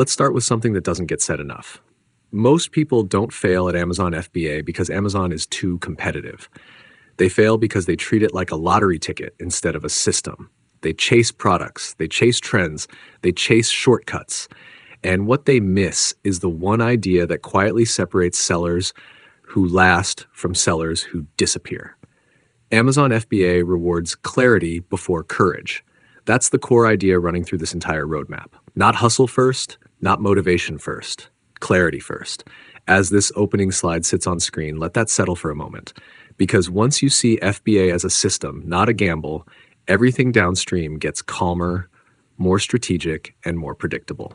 Let's start with something that doesn't get said enough. Most people don't fail at Amazon FBA because Amazon is too competitive. They fail because they treat it like a lottery ticket instead of a system. They chase products, they chase trends, they chase shortcuts. And what they miss is the one idea that quietly separates sellers who last from sellers who disappear. Amazon FBA rewards clarity before courage. That's the core idea running through this entire roadmap. Not hustle first, not motivation first, clarity first. As this opening slide sits on screen, let that settle for a moment. Because once you see FBA as a system, not a gamble, everything downstream gets calmer, more strategic, and more predictable.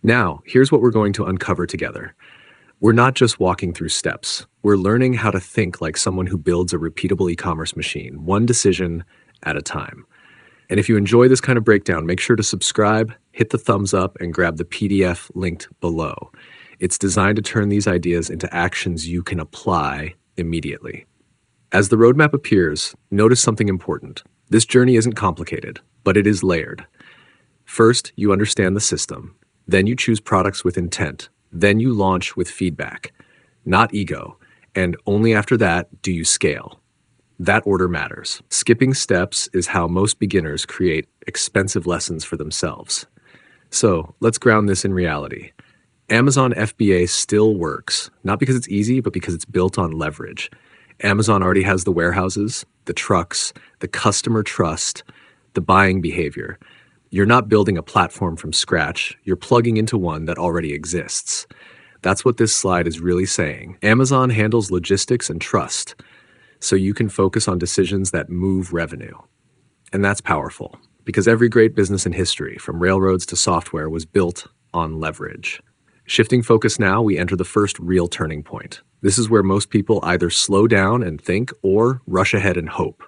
Now, here's what we're going to uncover together. We're not just walking through steps. We're learning how to think like someone who builds a repeatable e-commerce machine, one decision at a time. And if you enjoy this kind of breakdown, make sure to subscribe, hit the thumbs up, and grab the PDF linked below. It's designed to turn these ideas into actions you can apply immediately. As the roadmap appears, notice something important. This journey isn't complicated, but it is layered. First, you understand the system. Then you choose products with intent. Then you launch with feedback, not ego. And only after that do you scale. That order matters. Skipping steps is how most beginners create expensive lessons for themselves. So let's ground this in reality. Amazon FBA still works, not because it's easy, but because it's built on leverage. Amazon already has the warehouses, the trucks, the customer trust, the buying behavior. You're not building a platform from scratch, you're plugging into one that already exists. That's what this slide is really saying. Amazon handles logistics and trust, so you can focus on decisions that move revenue. And that's powerful, because every great business in history, from railroads to software, was built on leverage. Shifting focus now, we enter the first real turning point. This is where most people either slow down and think or rush ahead and hope.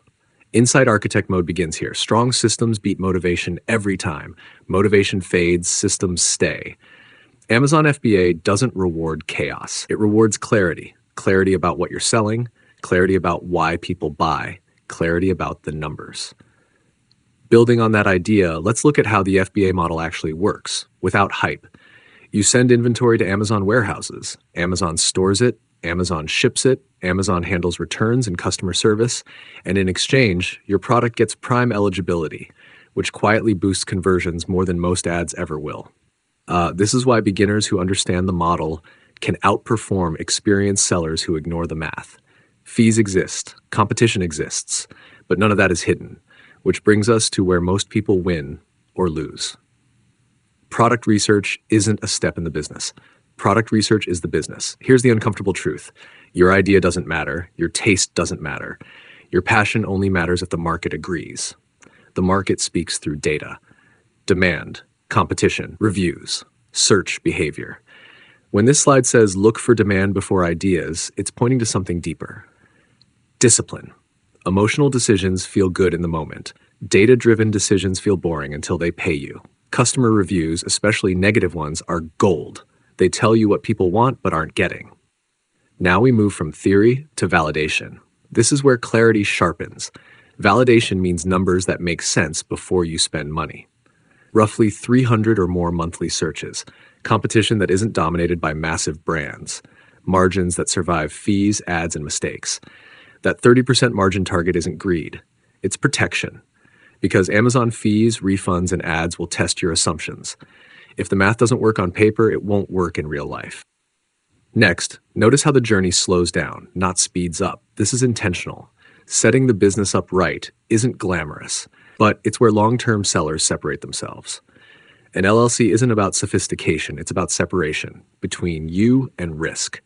Inside architect mode begins here. Strong systems beat motivation every time. Motivation fades, systems stay. Amazon FBA doesn't reward chaos. It rewards clarity. Clarity about what you're selling, clarity about why people buy, clarity about the numbers. Building on that idea, let's look at how the FBA model actually works, without hype. You send inventory to Amazon warehouses. Amazon stores it, Amazon ships it, Amazon handles returns and customer service, and in exchange, your product gets Prime eligibility, which quietly boosts conversions more than most ads ever will. This is why beginners who understand the model can outperform experienced sellers who ignore the math. Fees exist, competition exists, but none of that is hidden, which brings us to where most people win or lose. Product research isn't a step in the business. Product research is the business. Here's the uncomfortable truth. Your idea doesn't matter. Your taste doesn't matter. Your passion only matters if the market agrees. The market speaks through data, demand, competition, reviews, search behavior. When this slide says look for demand before ideas, it's pointing to something deeper. Discipline. Emotional decisions feel good in the moment. Data-driven decisions feel boring until they pay you. Customer reviews, especially negative ones, are gold. They tell you what people want but aren't getting. Now we move from theory to validation. This is where clarity sharpens. Validation means numbers that make sense before you spend money. Roughly 300 or more monthly searches. Competition that isn't dominated by massive brands. Margins that survive fees, ads, and mistakes. That 30% margin target isn't greed. It's protection. Because Amazon fees, refunds, and ads will test your assumptions. If the math doesn't work on paper, it won't work in real life. Next, notice how the journey slows down, not speeds up. This is intentional. Setting the business up right isn't glamorous, but it's where long-term sellers separate themselves. An LLC isn't about sophistication, it's about separation between you and risk.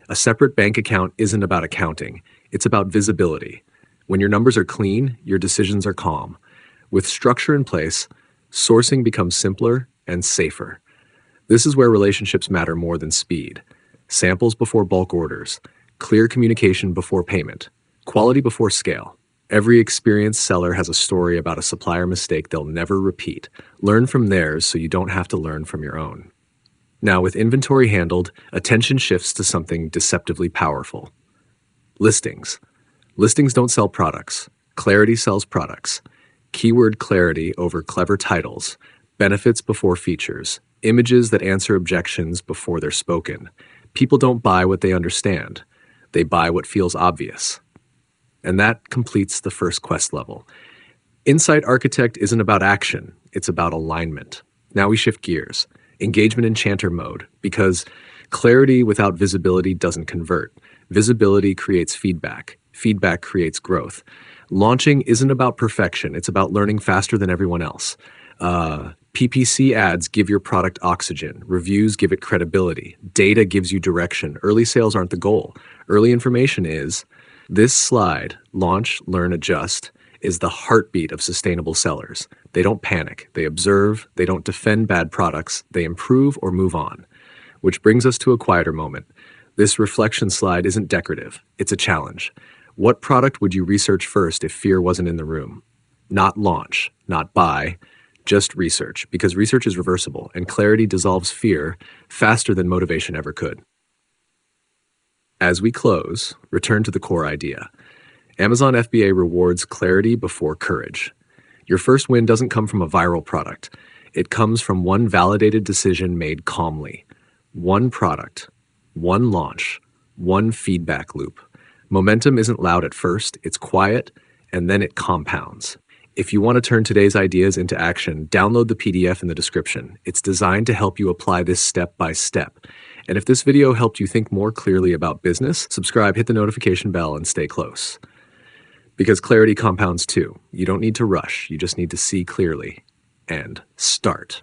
A separate bank account isn't about accounting, it's about visibility. When your numbers are clean, your decisions are calm. With structure in place, sourcing becomes simpler and safer. This is where relationships matter more than speed. Samples before bulk orders, clear communication before payment, quality before scale. Every experienced seller has a story about a supplier mistake they'll never repeat. Learn from theirs so you don't have to learn from your own. Now, with inventory handled, attention shifts to something deceptively powerful. Listings. Listings don't sell products. Clarity sells products. Keyword clarity over clever titles. Benefits before features. Images that answer objections before they're spoken. People don't buy what they understand. They buy what feels obvious. And that completes the first quest level. Insight Architect isn't about action, it's about alignment. Now we shift gears. Engagement Enchanter mode, because clarity without visibility doesn't convert. Visibility creates feedback. Feedback creates growth. Launching isn't about perfection, it's about learning faster than everyone else. PPC ads give your product oxygen. Reviews give it credibility. Data gives you direction. Early sales aren't the goal. Early information is. This slide, launch, learn, adjust, is the heartbeat of sustainable sellers. They don't panic. They observe. They don't defend bad products. They improve or move on. Which brings us to a quieter moment. This reflection slide isn't decorative. It's a challenge. What product would you research first if fear wasn't in the room? Not launch, not buy, just research, because research is reversible and clarity dissolves fear faster than motivation ever could. As we close, return to the core idea. Amazon FBA rewards clarity before courage. Your first win doesn't come from a viral product. It comes from one validated decision made calmly. One product, one launch, one feedback loop. Momentum isn't loud at first, it's quiet, and then it compounds. If you want to turn today's ideas into action, download the PDF in the description. It's designed to help you apply this step by step. And if this video helped you think more clearly about business, subscribe, hit the notification bell, and stay close. Because clarity compounds too. You don't need to rush, you just need to see clearly and start.